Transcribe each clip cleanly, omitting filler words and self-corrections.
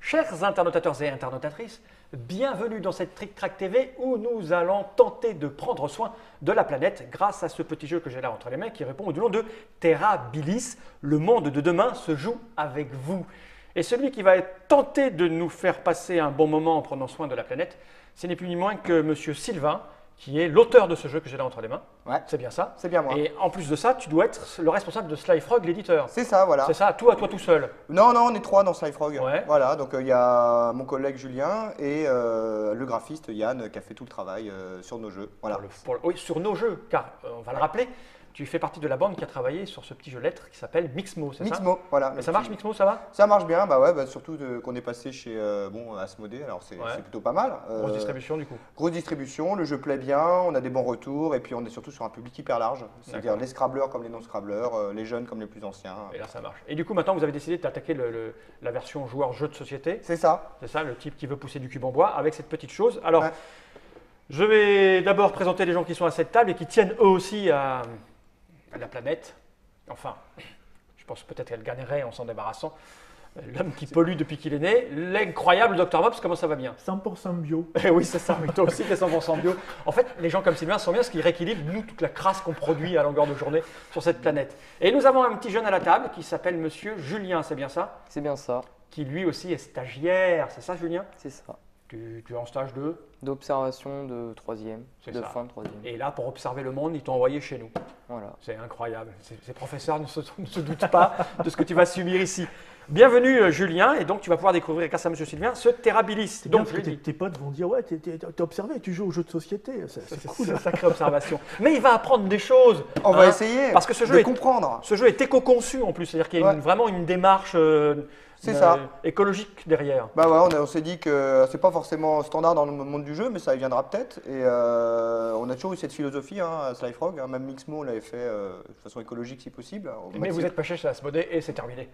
Chers internautateurs et internautatrices, bienvenue dans cette Trick Track TV où nous allons tenter de prendre soin de la planète grâce à ce petit jeu que j'ai là entre les mains qui répond au nom de Terrabilis. Le monde de demain se joue avec vous. Et celui qui va tenter de nous faire passer un bon moment en prenant soin de la planète, ce n'est plus ni moins que Monsieur Sylvain, qui est l'auteur de ce jeu que j'ai là entre les mains. Ouais. C'est bien ça? C'est bien moi. Et en plus de ça, tu dois être le responsable de Slyfrog, l'éditeur. C'est ça, voilà. C'est ça, à toi tout seul. Non, on est trois dans Slyfrog. Ouais. Voilà, donc il y a mon collègue Julien et le graphiste Yann qui a fait tout le travail sur nos jeux. Voilà. Oui, sur nos jeux, car on va le rappeler, tu fais partie de la bande qui a travaillé sur ce petit jeu lettres qui s'appelle Mixmo, c'est ça? Mixmo, voilà. Mais ça marche Mixmo, ça va? Ça marche bien, bah ouais, surtout qu'on est passé chez Asmodée, alors c'est plutôt pas mal. Grosse distribution du coup. Grosse distribution, le jeu plaît bien, on a des bons retours et puis on est surtout sur un public hyper large, c'est-à-dire les scrabbleurs comme les non-scrabbleurs, les jeunes comme les plus anciens. Et là ça marche. Et du coup maintenant vous avez décidé d'attaquer la version joueur jeu de société. C'est ça. C'est ça, le type qui veut pousser du cube en bois avec cette petite chose. Alors, je vais d'abord présenter les gens qui sont à cette table et qui tiennent eux aussi à la planète. Enfin, je pense peut-être qu'elle gagnerait en s'en débarrassant. L'homme qui pollue depuis qu'il est né, l'incroyable Dr Mops, comment ça va bien? 100% bio. Oui, c'est ça, mais toi aussi tu es 100% bio. En fait, les gens comme Sylvain sont bien parce qu'ils rééquilibrent, nous, toute la crasse qu'on produit à longueur de journée sur cette planète. Et nous avons un petit jeune à la table qui s'appelle Monsieur Julien, c'est bien ça? C'est bien ça. Qui lui aussi est stagiaire, c'est ça Julien? C'est ça. Tu es en stage de? D'observation de troisième, de ça. fin de troisième. Et là, pour observer le monde, ils t'ont envoyé chez nous. Voilà. C'est incroyable. Ces professeurs ne se doutent pas de ce que tu vas subir ici. Bienvenue Julien, et donc tu vas pouvoir découvrir grâce à Monsieur Sylvain ce Terrabilis. Donc tes potes vont dire ouais, t'as observé, tu joues aux jeux de société, c'est cool. C'est une sacrée observation. Mais il va apprendre des choses. On va essayer parce que ce jeu comprendre. Ce jeu est éco-conçu en plus, c'est-à-dire qu'il y a vraiment une démarche écologique derrière. Bah ouais, on s'est dit que c'est pas forcément standard dans le monde du jeu, mais ça y viendra peut-être. Et on a toujours eu cette philosophie à Slyfrog, même Mixmo on l'avait fait de façon écologique si possible. Mais vous êtes pas chez Asmodée et c'est terminé.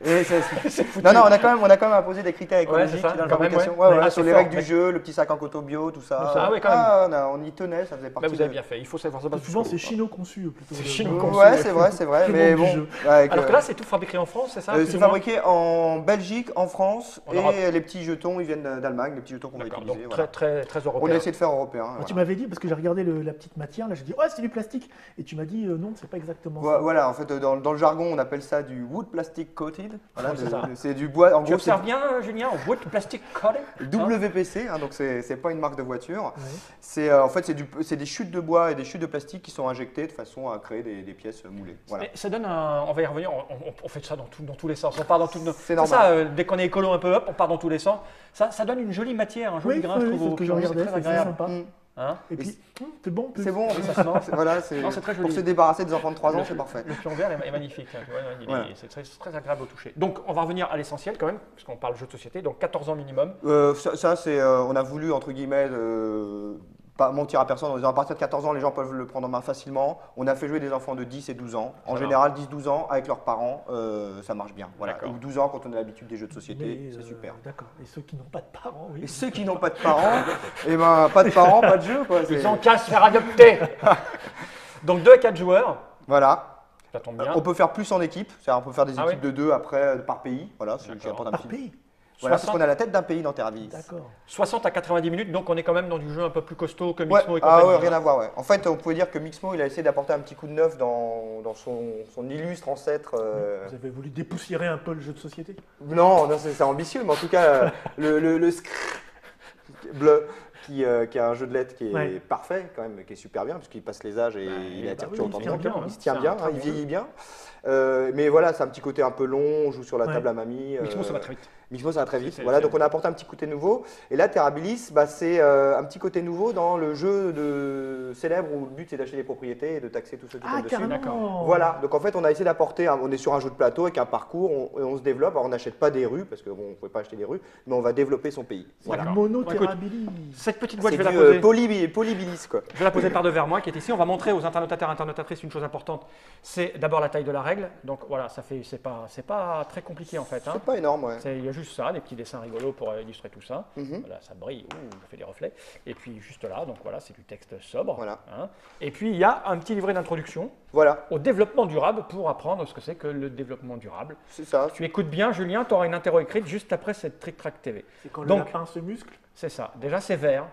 Non, on a quand même imposé des critères écologiques dans la fabrication. Sur les règles du jeu, le petit sac en coton bio, tout ça. Ah oui, quand même. On y tenait, ça faisait partie. Mais vous avez bien fait, il faut savoir ça. Souvent c'est chino-conçu plutôt. C'est chino-conçu. Ouais, c'est vrai. Mais bon. Alors que là, c'est tout fabriqué en France, c'est ça? C'est fabriqué en Belgique, en France. Et les petits jetons, ils viennent d'Allemagne, les petits jetons qu'on va utiliser. Donc très européen. On a essayé de faire européen. Tu m'avais dit, parce que j'ai regardé la petite matière, là j'ai dit ouais c'est du plastique. Et tu m'as dit non, c'est pas exactement ça. Voilà, en fait dans le jargon on appelle ça du wood plastic coated. Voilà, c'est du bois. En tu gros, observes bien Julien, wood plastic coated WPC, donc c'est pas une marque de voiture. Ouais. En fait c'est des chutes de bois et des chutes de plastique qui sont injectées de façon à créer des pièces moulées. Voilà. Ça donne on va y revenir, on fait ça dans tous les sens. On part dans tout. C'est normal. Ça, dès qu'on est écolo un peu, hop, on part dans tous les sens. Ça donne une jolie matière, un joli grain, je trouve. C'est ce que je regardais, c'est très sympa. Et puis, c'est bon. C'est bon, voilà, c'est très joli. Pour se débarrasser des enfants de 3 ans, c'est parfait. Le pion vert est magnifique, c'est très agréable au toucher. Donc, on va revenir à l'essentiel quand même, puisqu'on parle jeu de société, donc 14 ans minimum. Ça c'est, on a voulu, entre guillemets, pas mentir à personne en disant à partir de 14 ans, les gens peuvent le prendre en main facilement. On a fait jouer des enfants de 10 et 12 ans. En général, 10-12 ans, avec leurs parents, ça marche bien. Voilà. Ou 12 ans quand on a l'habitude des jeux de société, c'est super. D'accord. Et ceux qui n'ont pas de parents, oui. Et ceux qui n'ont pas de parents, eh ben, pas de parents, pas de jeu. Ils ont qu'à se faire adopter. Donc 2 à 4 joueurs. Voilà. Ça tombe bien. On peut faire plus en équipe, c'est-à-dire on peut faire des équipes de 2 après par pays. Voilà, par pays. Voilà, parce qu'on a la tête d'un pays dans Terrabilis. D'accord. 60 à 90 minutes, donc on est quand même dans du jeu un peu plus costaud que Mixmo et compagnie. Ah ouais, rien à voir, ouais. En fait, on pouvait dire que Mixmo, il a essayé d'apporter un petit coup de neuf dans son illustre ancêtre. Vous avez voulu dépoussiérer un peu le jeu de société? Non, c'est ambitieux, mais en tout cas, le bleu, qui est un jeu de lettres qui est parfait quand même, qui est super bien, parce qu'il passe les âges et il attire toujours autant de monde. Il se tient bien, il vieillit bien. Mais voilà, c'est un petit côté un peu long, on joue sur la table à mamie. Mixmo, ça va très vite. Mixmo, ça va très vite. Voilà, donc on a apporté un petit côté nouveau. Et là, Terrabilis, c'est un petit côté nouveau dans le jeu de célèbre où le but c'est d'acheter des propriétés et de taxer tous ceux qui tombent dessus. Voilà, donc en fait, on a essayé d'apporter, on est sur un jeu de plateau avec un parcours, on se développe. Alors on n'achète pas des rues parce qu'on ne pouvait pas acheter des rues, mais on va développer son pays. Voilà. Mono-Terrabilis. Cette petite boîte, je vais la poser. Polybilis, quoi. Je vais la poser par devers moi qui est ici. On va montrer aux internautateurs et internautatrices une chose importante. C'est d'abord la taille de la règle. Donc voilà, c'est pas très compliqué en fait. C'est pas énorme, ouais. Il y a juste ça, des petits dessins rigolos pour illustrer tout ça. Voilà, ça brille, ça fait des reflets. Et puis juste là, donc voilà, c'est du texte sobre. Voilà. Hein. Et puis il y a un petit livret d'introduction Voilà, au développement durable pour apprendre ce que c'est que le développement durable. c'est ça. Tu écoutes bien, Julien, tu auras une interro écrite juste après cette Trick Track TV. C'est quand le Donc, lapin se muscle. c'est ça. Déjà, c'est vert.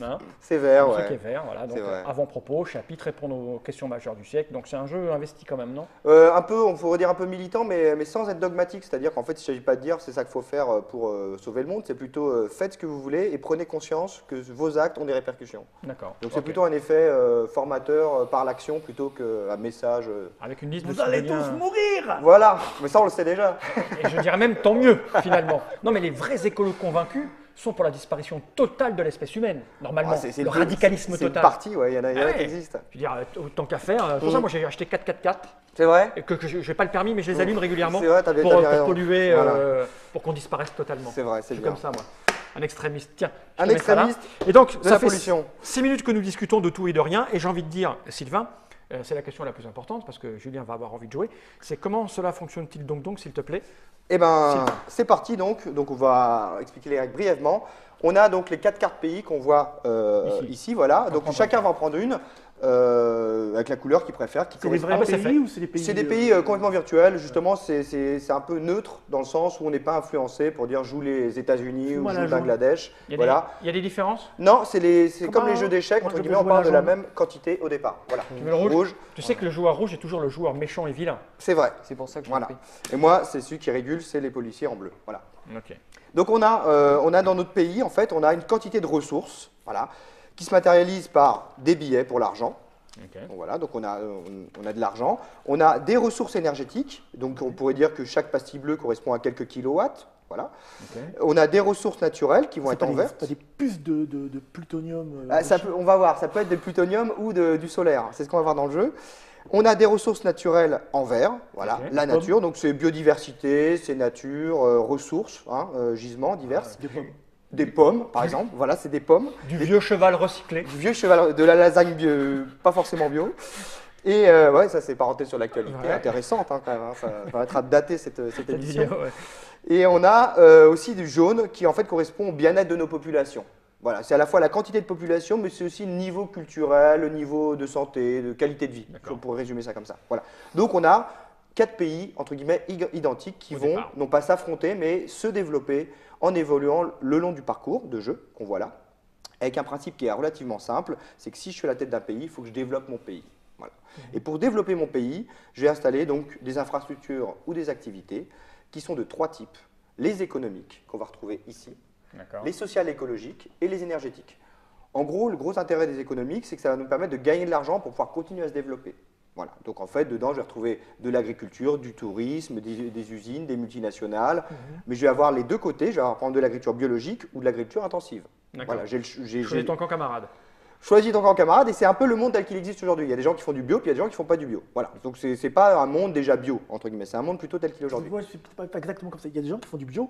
Hein. C'est vert, Le ouais. truc est vert, voilà. Donc, vrai. avant-propos, chapitre, répondre aux questions majeures du siècle. Donc, c'est un jeu investi quand même, non? Un peu, on pourrait dire un peu militant, mais sans être dogmatique. C'est-à-dire qu'en fait, il ne s'agit pas de dire c'est ça qu'il faut faire pour sauver le monde. C'est plutôt faites ce que vous voulez et prenez conscience que vos actes ont des répercussions. D'accord. Donc c'est Ok. plutôt un effet formateur par l'action plutôt qu'un message. Avec une liste Vous de allez citoyens. tous mourir. Voilà, mais ça on le sait déjà. Et je dirais même tant mieux, finalement. Non, mais les vrais écolos convaincus sont pour la disparition totale de l'espèce humaine, normalement. Ah, c'est le une- radicalisme c'est une total. partie, ouais, il y en a, Ah qui ouais. existent. Je veux dire, autant qu'à faire. C'est pour ça, moi, j'ai acheté 4x4, C'est vrai et que je n'ai pas le permis, mais je les allume régulièrement C'est vrai, t'as bien pour raison. polluer, Voilà. pour qu'on disparaisse totalement. C'est vrai, c'est Je suis bien. comme ça, moi. Un extrémiste. Tiens, je Un te mets ça là. extrémiste Et donc, de ça la fait pollution. 6 minutes que nous discutons de tout et de rien. Et j'ai envie de dire, Sylvain, c'est la question la plus importante, parce que Julien va avoir envie de jouer. C'est comment cela fonctionne-t-il donc, s'il te plaît? Eh ben, Sylvain. c'est parti donc. Donc on va expliquer les règles brièvement. On a donc les 4 cartes pays qu'on voit ici, voilà. Donc prendre chacun va en prendre une avec la couleur qu'il préfère, qui C'est des correspond. vrais c'est fait. pays ou c'est des pays C'est des pays complètement virtuels, justement, c'est un peu neutre dans le sens où on n'est pas influencé pour dire joue les États-Unis ou Fous-moi joue la le jaune. Bangladesh. Il y a Voilà. il y a des différences? Non, c'est comme Comment les jeux d'échecs, moi, entre je guillemets, peux on jouer à parle la de la jaune. même quantité au départ. Voilà. Tu veux le rouge? Tu sais que le joueur rouge est toujours le joueur méchant et vilain. C'est vrai. C'est pour ça que je Voilà. l'ai pris. Et moi, c'est celui qui régule, c'est les policiers en bleu. Voilà. Ok. Donc on a dans notre pays, en fait, on a une quantité de ressources, voilà, qui se matérialise par des billets pour l'argent. Ok. Donc voilà, donc on a de l'argent. On a des ressources énergétiques, donc on pourrait dire que chaque pastille bleue correspond à quelques kilowatts. Voilà. Ok. On a des ressources naturelles qui vont C'est être pas en des, vert. c'est pas des puces de plutonium. On va voir, ça peut être du plutonium ou du solaire. C'est ce qu'on va voir dans le jeu. On a des ressources naturelles en vert, voilà, Ok. la nature, donc c'est biodiversité, c'est nature, ressources, gisements divers. Des pommes. Des pommes, par exemple, voilà, c'est des pommes. Du vieux cheval recyclé. Du vieux cheval, de la lasagne bio, pas forcément bio. Et ouais, ça c'est parenthèse sur l'actualité, Ouais. intéressante quand même, hein, ça permettra de dater cette édition. Ouais. Et on a aussi du jaune qui en fait correspond au bien-être de nos populations. Voilà, c'est à la fois la quantité de population, mais c'est aussi le niveau culturel, le niveau de santé, de qualité de vie. D'accord. On pourrait résumer ça comme ça. Voilà. Donc on a 4 pays, entre guillemets, identiques qui Au vont départ. non pas s'affronter, mais se développer en évoluant le long du parcours de jeu qu'on voit là, avec un principe qui est relativement simple, c'est que si je suis à la tête d'un pays, il faut que je développe mon pays. Voilà. Et pour développer mon pays, je vais installer donc des infrastructures ou des activités qui sont de 3 types. Les économiques, qu'on va retrouver ici, D'accord. les sociales écologiques et les énergétiques. En gros, le gros intérêt des économiques, c'est que ça va nous permettre de gagner de l'argent pour pouvoir continuer à se développer. Voilà. Donc en fait, dedans, je vais retrouver de l'agriculture, du tourisme, des usines, des multinationales. Mais je vais avoir les deux côtés. Je vais avoir par exemple de l'agriculture biologique ou de l'agriculture intensive. D'accord. Voilà, Choisis ton camp camarade. choisi ton camp camarade et c'est un peu le monde tel qu'il existe aujourd'hui. Il y a des gens qui font du bio, puis il y a des gens qui font pas du bio. Voilà. Donc c'est pas un monde déjà bio entre guillemets. C'est un monde plutôt tel qu'il est aujourd'hui. Ouais, c'est pas exactement comme ça. Il y a des gens qui font du bio,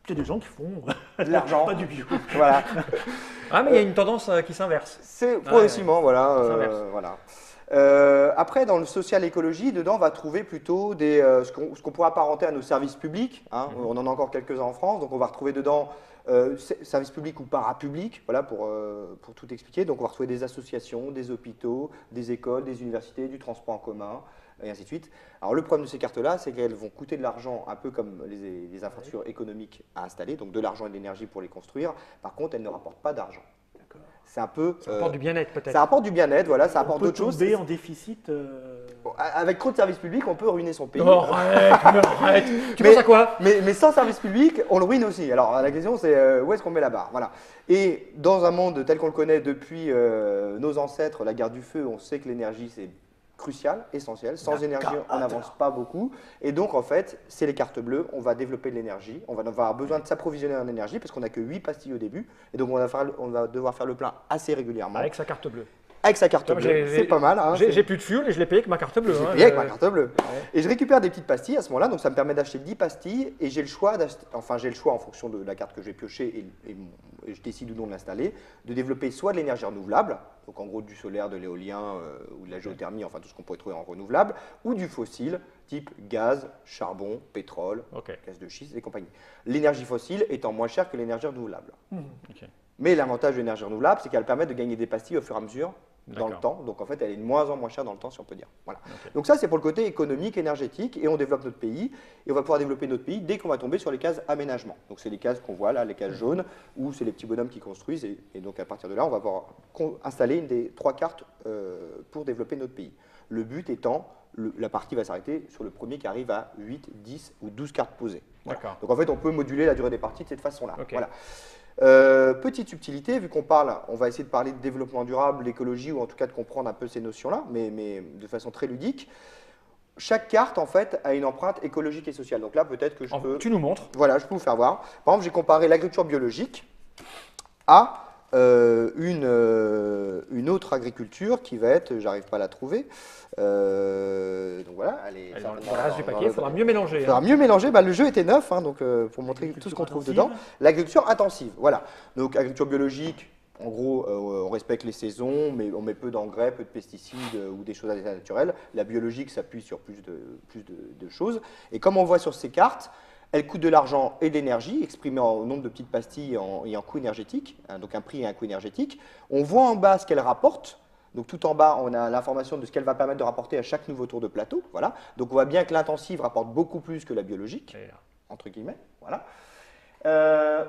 puis il y a des gens qui font De l'argent. pas du bio. Voilà. Ah, mais il y a une tendance qui s'inverse. C'est progressivement, voilà. Ça inverse. Voilà. Après, dans le social écologie, dedans, on va trouver plutôt ce qu'on pourrait apparenter à nos services publics. Hein. On en a encore quelques-uns en France, donc on va retrouver dedans services publics ou parapublics, voilà, pour tout expliquer. Donc on va retrouver des associations, des hôpitaux, des écoles, des universités, du transport en commun, et ainsi de suite. Alors le problème de ces cartes-là, c'est qu'elles vont coûter de l'argent, un peu comme les infrastructures économiques à installer, donc de l'argent et de l'énergie pour les construire. Par contre, elles ne rapportent pas d'argent. C'est un peu. Ça apporte du bien-être peut-être. Ça apporte du bien-être, voilà, ça On apporte peut d'autres choses. tomber en déficit. Bon, avec trop de services publics, on peut ruiner son pays. Oh, arrête. Tu Mais- penses à quoi? Mais sans service public, on le ruine aussi. Alors la question c'est où est-ce qu'on met la barre, voilà. Et dans un monde tel qu'on le connaît depuis nos ancêtres, la guerre du feu, on sait que l'énergie c'est crucial, essentiel. Sans énergie, on n'avance pas beaucoup. Et donc en fait, c'est les cartes bleues. On va développer de l'énergie. On va avoir besoin de s'approvisionner en énergie parce qu'on n'a que 8 pastilles au début. Et donc on va devoir faire le plein assez régulièrement. Avec sa carte bleue. avec sa carte bleue. C'est pas mal. Hein, j'ai plus de fuel et je l'ai payé avec ma carte bleue. J'ai payé avec ma carte bleue. Ouais. Et je récupère des petites pastilles à ce moment-là, donc ça me permet d'acheter 10 pastilles et j'ai le choix en fonction de la carte que j'ai piochée et je décide ou non de l'installer, de développer soit de l'énergie renouvelable, donc en gros du solaire, de l'éolien ou de la géothermie, enfin tout ce qu'on pourrait trouver en renouvelable, ou du fossile, type gaz, charbon, pétrole, gaz de schiste et compagnie. L'énergie fossile étant moins chère que l'énergie renouvelable. Mais l'avantage de l'énergie renouvelable, c'est qu'elle permet de gagner des pastilles au fur et à mesure dans le temps. Donc en fait, elle est de moins en moins chère dans le temps, si on peut dire. Voilà. Donc ça, c'est pour le côté économique, énergétique, et on développe notre pays. Et on va pouvoir développer notre pays dès qu'on va tomber sur les cases aménagement. Donc c'est les cases qu'on voit là, les cases jaunes, où c'est les petits bonhommes qui construisent. Et donc à partir de là, on va pouvoir installer une des 3 cartes pour développer notre pays. Le but étant, la partie va s'arrêter sur le premier qui arrive à 8, 10 ou 12 cartes posées. Voilà. Donc en fait, on peut moduler la durée des parties de cette façon-là. Voilà. Petite subtilité, vu qu'on parle, on va essayer de parler de développement durable, d'écologie, ou en tout cas de comprendre un peu ces notions-là, mais de façon très ludique. Chaque carte, en fait, a une empreinte écologique et sociale. Donc là, peut-être que je peux… Tu nous montres. Voilà, je peux vous faire voir. Par exemple, j'ai comparé l'agriculture biologique à une autre agriculture qui va être, j'arrive pas à la trouver. Donc voilà, elle est dans le reste du paquet, il faudra mieux mélanger. Il faudra mieux mélanger, le jeu était neuf, hein, donc pour montrer tout ce qu'on trouve dedans. L'agriculture intensive, voilà. Donc agriculture biologique, en gros, on respecte les saisons, mais on met peu d'engrais, peu de pesticides ou des choses à l'état naturel. La biologique s'appuie sur plus de choses. Et comme on voit sur ces cartes, elle coûte de l'argent et de l'énergie, exprimée en nombre de petites pastilles et en coût énergétique, hein, donc un prix et un coût énergétique. On voit en bas ce qu'elle rapporte. Donc tout en bas, on a l'information de ce qu'elle va permettre de rapporter à chaque nouveau tour de plateau. Voilà. Donc on voit bien que l'intensive rapporte beaucoup plus que la biologique, entre guillemets. Voilà.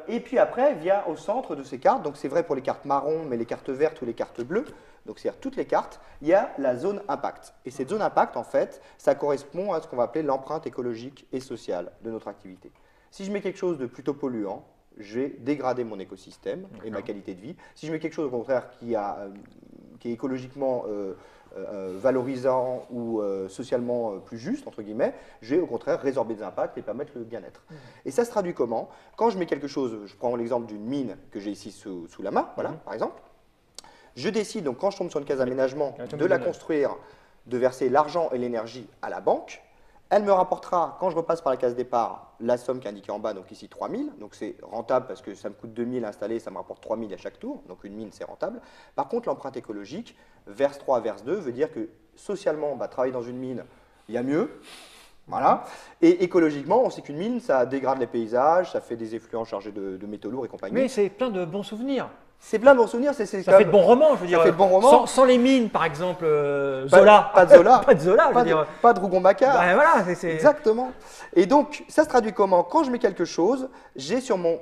Et puis après, vient au centre de ces cartes, donc c'est vrai pour les cartes marron, mais les cartes vertes ou les cartes bleues, donc c'est-à-dire toutes les cartes, il y a la zone impact. Et cette zone impact, en fait, ça correspond à ce qu'on va appeler l'empreinte écologique et sociale de notre activité. Si je mets quelque chose de plutôt polluant, je vais dégrader mon écosystème et ma qualité de vie. Si je mets quelque chose au contraire qui est écologiquement valorisant ou socialement plus juste, entre guillemets, je vais au contraire résorber des impacts et permettre le bien-être. Et ça se traduit comment? Quand je mets quelque chose, je prends l'exemple d'une mine que j'ai ici sous la main, voilà, par exemple, je décide, donc quand je tombe sur une case aménagement, de la construire, de verser l'argent et l'énergie à la banque. Elle me rapportera, quand je repasse par la case départ, la somme qui est indiquée en bas, donc ici 3 000. Donc c'est rentable parce que ça me coûte 2 000 à installer, ça me rapporte 3 000 à chaque tour. Donc une mine, c'est rentable. Par contre, l'empreinte écologique, verse 3, verse 2, veut dire que socialement, travailler dans une mine, il y a mieux. Voilà. Et écologiquement, on sait qu'une mine, ça dégrade les paysages, ça fait des effluents chargés de métaux lourds et compagnie. Mais c'est plein de bons souvenirs. C'est plein de bons souvenirs. Ça fait de bons romans, je veux dire. Ça fait de bons romans. Sans les mines, par exemple, Zola. Pas de Zola. Pas de Zola, je veux dire. Pas de Rougon-Macquart. Ben voilà, Exactement. Et donc, ça se traduit comment? Quand je mets quelque chose, j'ai sur mon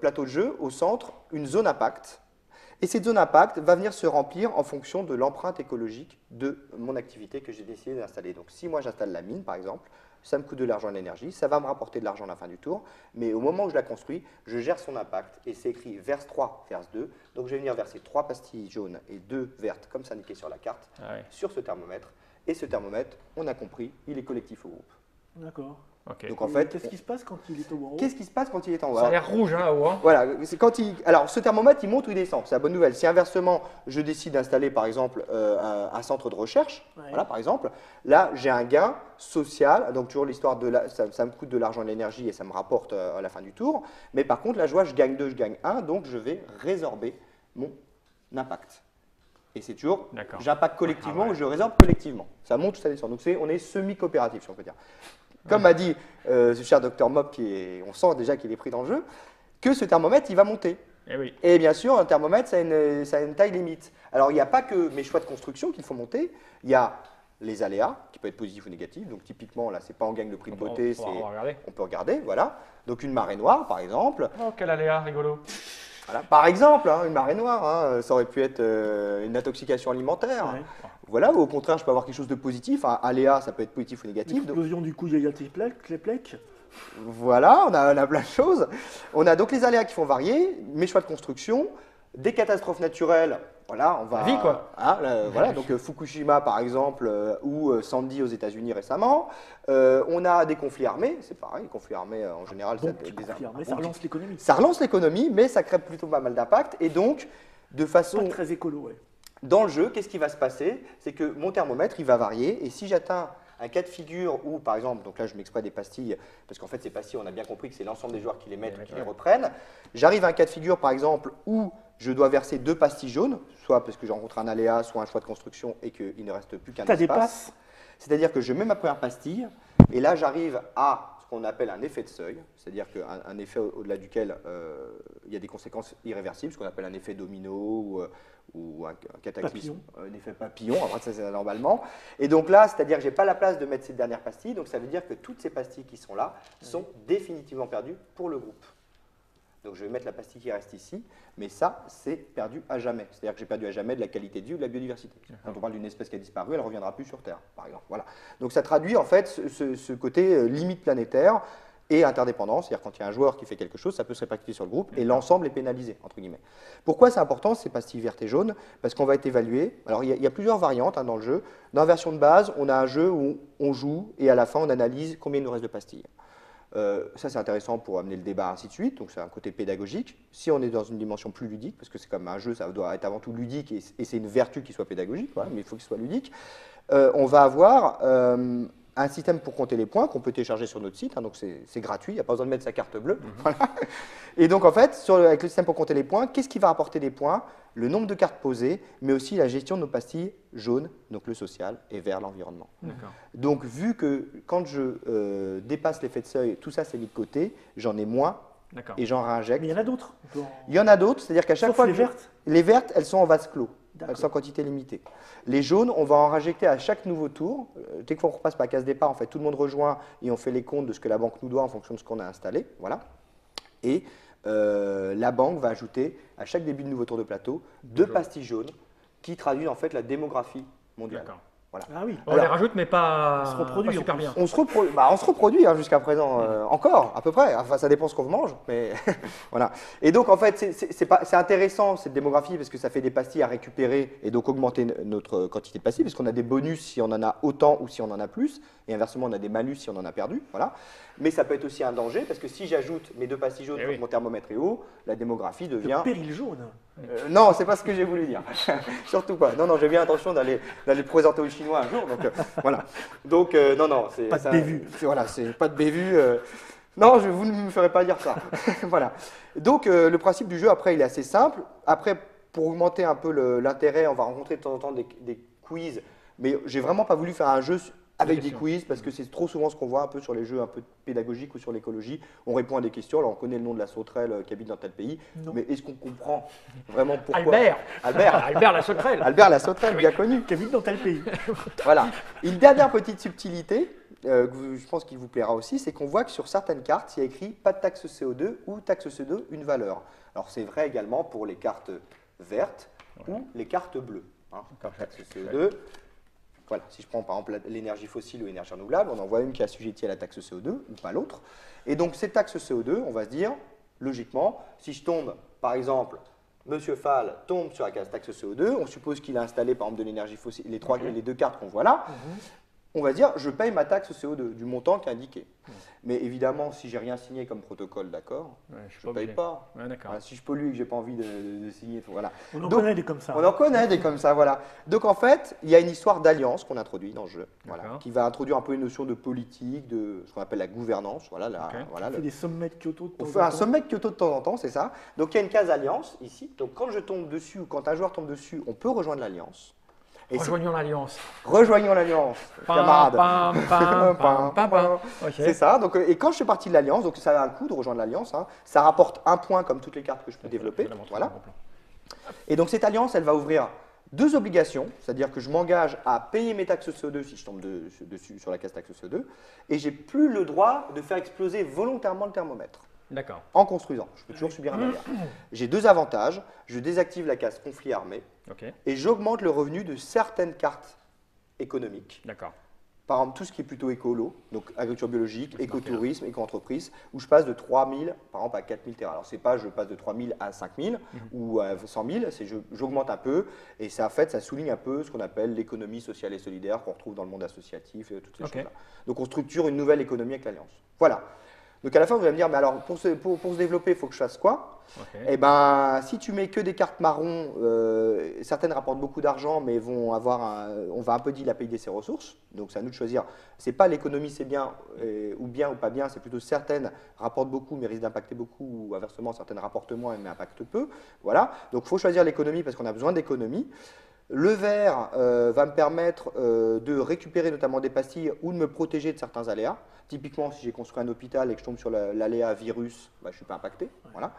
plateau de jeu, au centre, une zone impact. Et cette zone impact va venir se remplir en fonction de l'empreinte écologique de mon activité que j'ai décidé d'installer. Donc, si moi j'installe la mine, par exemple, ça me coûte de l'argent et de l'énergie, ça va me rapporter de l'argent à la fin du tour, mais au moment où je la construis, je gère son impact et c'est écrit verse 3, verse 2. Donc je vais venir verser 3 pastilles jaunes et 2 vertes, comme c'est indiqué sur la carte, sur ce thermomètre. Et ce thermomètre, on a compris, il est collectif au groupe. D'accord. Okay. Donc en fait, qu'est-ce qui se passe quand il est au haut? Qu'est-ce qui se passe quand il est en haut? Ça a l'air rouge là-haut. Hein. Voilà, c'est quand alors ce thermomètre, il monte ou il descend, c'est la bonne nouvelle. Si inversement, je décide d'installer par exemple un centre de recherche, voilà par exemple, là j'ai un gain social, donc toujours l'histoire de ça me coûte de l'argent et de l'énergie et ça me rapporte à la fin du tour. Mais par contre, là je vois, je gagne 2, je gagne 1, donc je vais résorber mon impact. Et c'est toujours, j'impacte collectivement ou je résorbe collectivement. Ça monte ou ça descend. Donc on est semi-coopératif, si on peut dire. Comme a dit ce cher Dr Mob, on sent déjà qu'il est pris dans le jeu, que ce thermomètre, il va monter. Et bien sûr, un thermomètre, ça a une taille limite. Alors, il n'y a pas que mes choix de construction qu'il faut monter, il y a les aléas, qui peuvent être positifs ou négatifs. Donc, typiquement, là, c'est pas on gagne le prix de beauté, on peut regarder, voilà. Donc, une marée noire, par exemple. Oh, quel aléa, rigolo. Voilà. Par exemple, une marée noire, ça aurait pu être une intoxication alimentaire. Ouais. Voilà, ou au contraire, je peux avoir quelque chose de positif. Un aléa, ça peut être positif ou négatif. L'explosion du coup, il y a les plaques. Voilà, on a plein de choses. On a donc les aléas qui font varier, mes choix de construction, des catastrophes naturelles. Voilà, on va. La vie, quoi. Voilà, donc Fukushima, par exemple, ou Sandy aux États-Unis récemment. On a des conflits armés, c'est pareil, les conflits armés en général. Ça relance l'économie. Ça relance l'économie, mais ça crée plutôt pas mal d'impact. Et donc, de façon. Pas très écolo, ouais. dans le jeu, qu'est-ce qui va se passer? C'est que mon thermomètre, il va varier, et si j'atteins un cas de figure où, par exemple, donc là je m'exprès des pastilles, parce qu'en fait ces pastilles, on a bien compris que c'est l'ensemble des joueurs qui les mettent ou qui les reprennent, j'arrive à un cas de figure, par exemple, où je dois verser 2 pastilles jaunes, soit parce que j'ai rencontré un aléa, soit un choix de construction, et qu'il ne reste plus qu'un espace. T'as des passes? C'est-à-dire que je mets ma première pastille, et là j'arrive à ce qu'on appelle un effet de seuil, c'est-à-dire qu'un effet au-delà duquel il y a des conséquences irréversibles, ce qu'on appelle un effet domino ou un cataclysme, un effet papillon, après ça c'est normalement. Et donc là, c'est-à-dire que je n'ai pas la place de mettre ces dernières pastilles, donc ça veut dire que toutes ces pastilles qui sont là sont définitivement perdues pour le groupe. Donc je vais mettre la pastille qui reste ici, mais ça, c'est perdu à jamais. C'est-à-dire que j'ai perdu à jamais de la qualité de vie ou de la biodiversité. Quand on parle d'une espèce qui a disparu, elle ne reviendra plus sur Terre, par exemple. Voilà. Donc ça traduit en fait ce côté limite planétaire et interdépendance. C'est-à-dire quand il y a un joueur qui fait quelque chose, ça peut se répercuter sur le groupe et l'ensemble est pénalisé, entre guillemets. Pourquoi c'est important, ces pastilles vertes et jaunes? Parce qu'on va être évalué. Alors il y a plusieurs variantes dans le jeu. Dans la version de base, on a un jeu où on joue et à la fin, on analyse combien il nous reste de pastilles. Ça, c'est intéressant pour amener le débat, ainsi de suite. Donc, c'est un côté pédagogique. Si on est dans une dimension plus ludique, parce que c'est comme un jeu, ça doit être avant tout ludique et c'est une vertu qu'il soit pédagogique, voilà, mais il faut qu'il soit ludique. On va avoir un système pour compter les points qu'on peut télécharger sur notre site. Donc, c'est gratuit. Il n'y a pas besoin de mettre sa carte bleue. Voilà. Et donc, en fait, avec le système pour compter les points, qu'est-ce qui va rapporter des points? Le nombre de cartes posées, mais aussi la gestion de nos pastilles jaunes, donc le social, et vert, l'environnement. Donc, vu que quand je dépasse l'effet de seuil, tout ça c'est mis de côté, j'en ai moins et j'en réinjecte. Mais il y en a d'autres? Il y en a d'autres, c'est-à-dire qu'à chaque Sauf fois. Les vertes? Les vertes, elles sont en vase clos. Elles sont en quantité limitée. Les jaunes, on va en réinjecter à chaque nouveau tour. Dès qu'on repasse par la case départ, en fait, tout le monde rejoint et on fait les comptes de ce que la banque nous doit en fonction de ce qu'on a installé. Voilà. Et la banque va ajouter à chaque début de nouveau tour de plateau 2 pastilles jaunes qui traduisent en fait la démographie mondiale. Voilà. Ah oui. On les rajoute, mais pas, se reproduit, pas super bien. On se reproduit jusqu'à présent, encore, à peu près. Enfin, ça dépend ce qu'on mange, mais voilà. Et donc, en fait, c'est intéressant cette démographie parce que ça fait des pastilles à récupérer et donc augmenter notre quantité de pastilles parce qu'on a des bonus si on en a autant ou si on en a plus. Et inversement, on a des malus si on en a perdu. Voilà. Mais ça peut être aussi un danger parce que si j'ajoute mes 2 pastilles jaunes quand mon thermomètre est haut, la démographie devient. Le péril jaune. Non, c'est pas ce que j'ai voulu dire. Surtout pas. Non, j'ai bien intention d'aller présenter aux Chinois un jour. Donc voilà. Donc non, c'est pas de bévue. Voilà, c'est pas de bévue. Non, vous ne me ferez pas dire ça. Voilà. Donc le principe du jeu après, il est assez simple. Après, pour augmenter un peu l'intérêt, on va rencontrer de temps en temps des quiz. Mais j'ai vraiment pas voulu faire un jeu avec des quiz, parce que c'est trop souvent ce qu'on voit un peu sur les jeux un peu pédagogiques ou sur l'écologie. On répond à des questions, alors on connaît le nom de la sauterelle qui habite dans tel pays, mais est-ce qu'on comprend vraiment pourquoi? Albert la sauterelle. Albert la sauterelle, bien connu. Qui habite dans tel pays. Voilà. Une dernière petite subtilité, je pense qu'il vous plaira aussi, c'est qu'on voit que sur certaines cartes, il y a écrit pas de taxe CO2 ou taxe CO2 une valeur. Alors c'est vrai également pour les cartes vertes ou les cartes bleues. Taxe CO2. Voilà, si je prends par exemple l'énergie fossile ou l'énergie renouvelable, on en voit une qui est assujettie à la taxe CO2 ou pas l'autre. Et donc cette taxe CO2, on va se dire, logiquement, si je tombe, par exemple, Monsieur Fall tombe sur la case taxe CO2, on suppose qu'il a installé par exemple de l'énergie fossile, les 2 cartes qu'on voit là, on va se dire, je paye ma taxe CO2 du montant qui est indiqué. Mais évidemment, si j'ai rien signé comme protocole d'accord, je ne paye pas. Voilà, si je pollue et que j'ai pas envie de signer, voilà. On en connaît des comme ça. On en connaît des comme ça, voilà. Donc en fait, il y a une histoire d'alliance qu'on introduit dans le jeu, voilà, qui va introduire un peu une notion de politique, de ce qu'on appelle la gouvernance. Voilà, on fait des sommets de Kyoto de temps en temps. On fait un sommet de Kyoto de temps en temps, c'est ça. Donc il y a une case alliance ici. Donc quand je tombe dessus ou quand un joueur tombe dessus, on peut rejoindre l'alliance. Rejoignons l'alliance. Rejoignons l'alliance, camarades. Okay. C'est ça. Donc, et quand je fais partie de l'alliance, donc ça a un coût de rejoindre l'alliance. Ça rapporte 1 point comme toutes les cartes que je peux développer. Voilà. Et donc cette alliance, elle va ouvrir 2 obligations, c'est-à-dire que je m'engage à payer mes taxes CO2 si je tombe dessus sur la case taxe CO2, et j'ai plus le droit de faire exploser volontairement le thermomètre. D'accord. En construisant. Je peux toujours subir un aléa. J'ai 2 avantages. Je désactive la case conflit armé et j'augmente le revenu de certaines cartes économiques. D'accord. Par exemple, tout ce qui est plutôt écolo, donc agriculture biologique, écotourisme, éco-entreprise, où je passe de 3 000 par exemple à 4 000 terrains. Alors, c'est pas je passe de 3 000 à 5 000 ou à 100 000, c'est j'augmente un peu et ça, en fait, ça souligne un peu ce qu'on appelle l'économie sociale et solidaire qu'on retrouve dans le monde associatif et toutes ces choses-là. Donc, on structure une nouvelle économie avec l'Alliance. Voilà. Donc à la fin, vous allez me dire, mais alors pour se développer, il faut que je fasse quoi? Eh ben, si tu mets que des cartes marron, certaines rapportent beaucoup d'argent, mais vont avoir on va un peu dilapider ses ressources. Donc c'est à nous de choisir. C'est pas l'économie, c'est bien ou pas bien, c'est plutôt certaines rapportent beaucoup, mais risquent d'impacter beaucoup, ou inversement, certaines rapportent moins, mais impactent peu. Voilà. Donc il faut choisir l'économie parce qu'on a besoin d'économie. Le vert va me permettre de récupérer notamment des pastilles ou de me protéger de certains aléas. Typiquement, si j'ai construit un hôpital et que je tombe sur l'aléa virus, bah, je ne suis pas impacté. Voilà.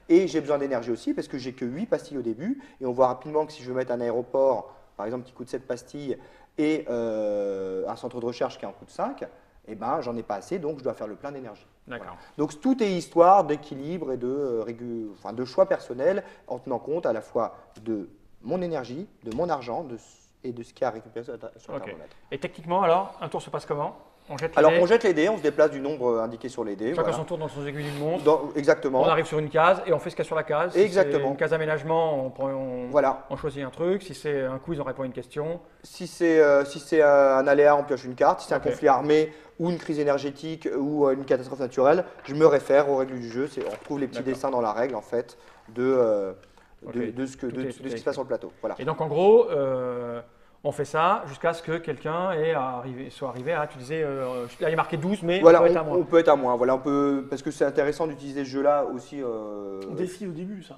Et j'ai besoin d'énergie aussi parce que j'ai que 8 pastilles au début. Et on voit rapidement que si je veux mettre un aéroport, par exemple, qui coûte 7 pastilles, et un centre de recherche qui en coûte 5, eh ben, j'en ai pas assez, donc je dois faire le plein d'énergie. Voilà. Donc tout est histoire d'équilibre et de choix personnels en tenant compte à la fois de mon énergie, de mon argent et de ce qu'il y a à récupérer sur le thermomètre. Et techniquement, alors, un tour se passe comment? On jette les dés, on se déplace du nombre indiqué sur les dés. Chacun son tour dans son aiguille d'une montre. Exactement. On arrive sur une case et on fait ce qu'il y a sur la case. Exactement. Si une case aménagement, on choisit un truc. Si c'est un quiz, on répond à une question. Si c'est un aléa, on pioche une carte. Si c'est un conflit armé ou une crise énergétique ou une catastrophe naturelle, je me réfère aux règles du jeu. On retrouve les petits dessins dans la règle en fait de ce qui se passe sur le plateau. Voilà. Et donc en gros, on fait ça jusqu'à ce que quelqu'un soit arrivé à, tu disais, là il est marqué 12, mais voilà, on peut être à moins. On peut être à moins, voilà, parce que c'est intéressant d'utiliser ce jeu-là aussi. On décide au début, ça.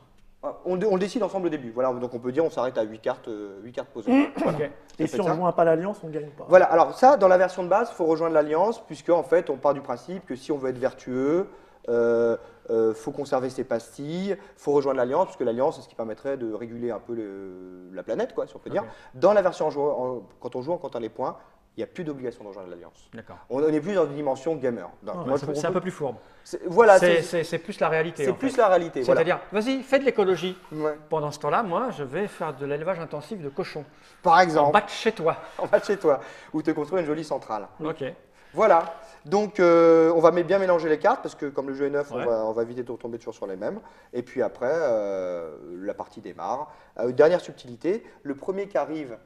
On le décide ensemble au début, voilà, donc on peut dire on s'arrête à 8 cartes posées. Okay. Et si on ne rejoint pas l'Alliance, on ne gagne pas. Voilà, alors ça, dans la version de base, il faut rejoindre l'Alliance, puisque en fait, on part du principe que si on veut être vertueux, faut conserver ses pastilles, faut rejoindre l'Alliance, parce que l'Alliance, c'est ce qui permettrait de réguler un peu la planète, quoi, si on peut dire. Dans la version quand on joue en comptant les points, il n'y a plus d'obligation de rejoindre l'Alliance. On n'est plus dans une dimension gamer. C'est un peu plus fourbe. Voilà, c'est plus la réalité. C'est plus la réalité. C'est-à-dire, vas-y, fais de l'écologie. Pendant ce temps-là, moi, je vais faire de l'élevage intensif de cochons. Par exemple. En bas de chez toi. En bas de chez toi. Ou te construire une jolie centrale. Ok. Voilà, donc on va bien mélanger les cartes parce que comme le jeu est neuf, on va éviter de retomber toujours sur les mêmes. Et puis après, la partie démarre. Dernière subtilité, le premier qui arrive,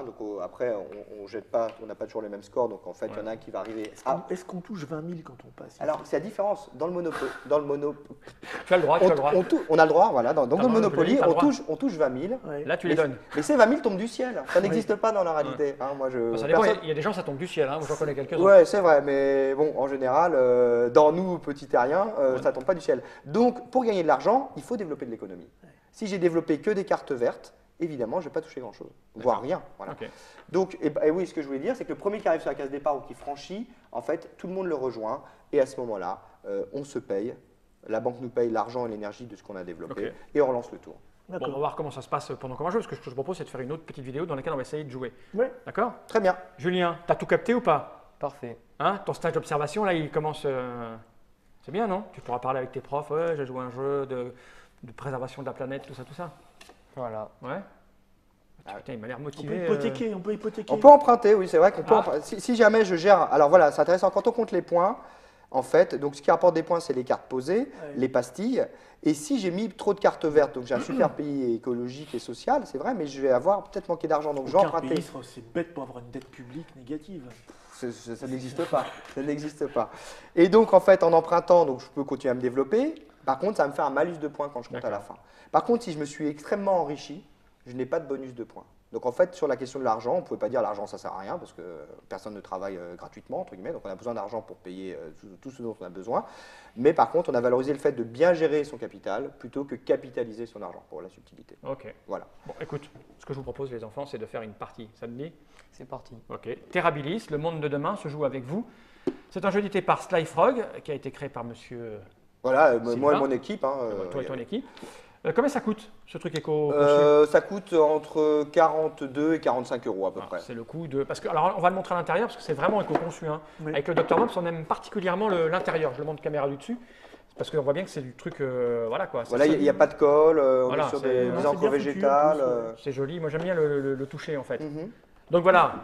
donc après on jette pas, on n'a pas toujours les mêmes scores, donc en fait il y en a un qui va arriver. Est-ce qu'on touche 20 000 quand on passe? Alors c'est la différence, dans le Monopoly. Tu as le droit, on a le droit, voilà, dans le Monopoly, on touche 20 000. Là tu les donnes. Mais ces 20 000 tombent du ciel, ça n'existe pas dans la réalité. Ça dépend, il y a des gens ça tombe du ciel, j'en connais quelques-uns. Ouais, c'est vrai, mais bon, en général, dans nous, petits terriens, ça tombe pas du ciel. Donc pour gagner de l'argent, il faut développer de l'économie. Si j'ai développé que des cartes vertes, évidemment, je ne vais pas toucher grand-chose, voire rien. Voilà. Donc, et oui, ce que je voulais dire, c'est que le premier qui arrive sur la case départ ou qui franchit, en fait, tout le monde le rejoint. Et à ce moment-là, on se paye. La banque nous paye l'argent et l'énergie de ce qu'on a développé et on relance le tour. Bon, on va voir comment ça se passe pendant qu'on va jouer, parce que ce que je propose, c'est de faire une autre petite vidéo dans laquelle on va essayer de jouer. D'accord? Très bien. Julien, tu as tout capté ou pas? Parfait. Ton stage d'observation, là, il commence… C'est bien, non? Tu pourras parler avec tes profs. Ouais, j'ai joué à un jeu de préservation de la planète, tout ça. Voilà. Ouais. Putain, il m'a l'air motivé. On peut hypothéquer. On peut emprunter, oui, c'est vrai qu'on peut emprunter. Si jamais je gère… Alors voilà, c'est intéressant, quand on compte les points, en fait, donc ce qui rapporte des points, c'est les cartes posées, les pastilles. Et si j'ai mis trop de cartes vertes, donc j'ai un super pays écologique et social, c'est vrai, mais je vais avoir peut-être manqué d'argent, donc je vais emprunter. C'est bête pour avoir une dette publique négative. Ça n'existe pas, ça n'existe pas. Et donc en fait, en empruntant, donc je peux continuer à me développer. Par contre, ça va me faire un malus de points quand je compte à la fin. Par contre, si je me suis extrêmement enrichi, je n'ai pas de bonus de points. Donc en fait, sur la question de l'argent, on ne pouvait pas dire l'argent ça sert à rien parce que personne ne travaille gratuitement, entre guillemets, donc on a besoin d'argent pour payer tout ce dont on a besoin. Mais par contre, on a valorisé le fait de bien gérer son capital plutôt que capitaliser son argent pour la subtilité. Ok. Voilà. Bon, écoute, ce que je vous propose les enfants, c'est de faire une partie. Ça te dit? C'est parti. Ok. Terrabilis, le monde de demain se joue avec vous. C'est un jeu édité par Slyfrog qui a été créé par monsieur… Voilà, moi et mon équipe. Toi et ton équipe. Combien ça coûte, ce truc éco Ça coûte entre 42 et 45 euros à peu près. C'est le coût de… Parce que, alors, on va le montrer à l'intérieur parce que c'est vraiment éco-conçu. Avec le Dr Mops, on aime particulièrement l'intérieur. Je le montre caméra du dessus. Parce qu'on voit bien que c'est du truc… voilà quoi. Voilà, il n'y a pas de colle, on est sur des encres végétales. C'est joli. Moi, j'aime bien le toucher en fait. Donc voilà,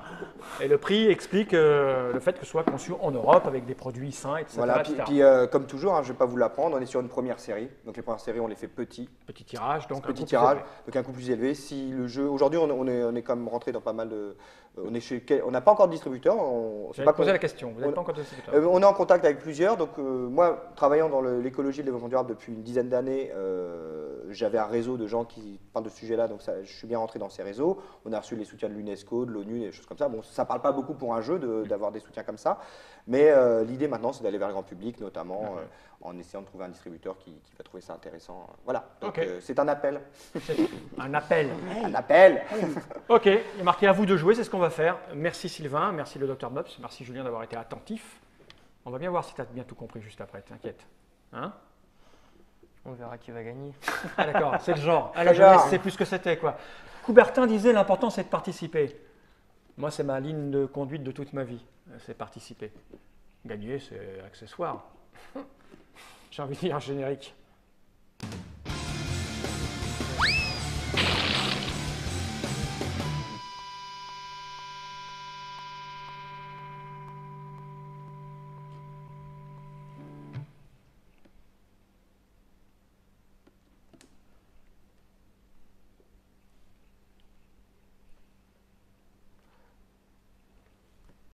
et le prix explique le fait que ce soit conçu en Europe avec des produits sains, etc. Voilà, etc. puis comme toujours, hein, je ne vais pas vous l'apprendre, on est sur une première série. Donc les premières séries, on les fait petits. Petit tirage, donc Petit tirage, donc un coût plus élevé. Si le jeu, aujourd'hui, on est quand même rentré dans pas mal de. On n'a pas encore de distributeur. J'allais te poser la question, vous n'êtes pas encore de distributeur. On est en contact avec plusieurs. Donc moi, travaillant dans l'écologie et le développement durable depuis une dizaine d'années, j'avais un réseau de gens qui parlent de ce sujet-là. Donc je suis bien rentré dans ces réseaux. On a reçu les soutiens de l'UNESCO, de l'ONU, des choses comme ça. Bon, ça ne parle pas beaucoup pour un jeu d'avoir des soutiens comme ça. Mais l'idée maintenant, c'est d'aller vers le grand public, notamment en essayant de trouver un distributeur qui va trouver ça intéressant. Voilà, donc c'est un appel. Un appel. Un appel. Ok, il est marqué à vous de jouer, c'est ce qu'on va faire. Merci Sylvain, merci le Dr Mops, merci Julien d'avoir été attentif. On va bien voir si tu as bien tout compris juste après, t'inquiète. Hein? On verra qui va gagner. Ah d'accord, c'est le genre. À la jeunesse, c'est plus ce que c'était quoi. Coubertin disait l'important c'est de participer. Moi, c'est ma ligne de conduite de toute ma vie, c'est participer. Gagner, c'est accessoire. J'ai envie de dire un générique.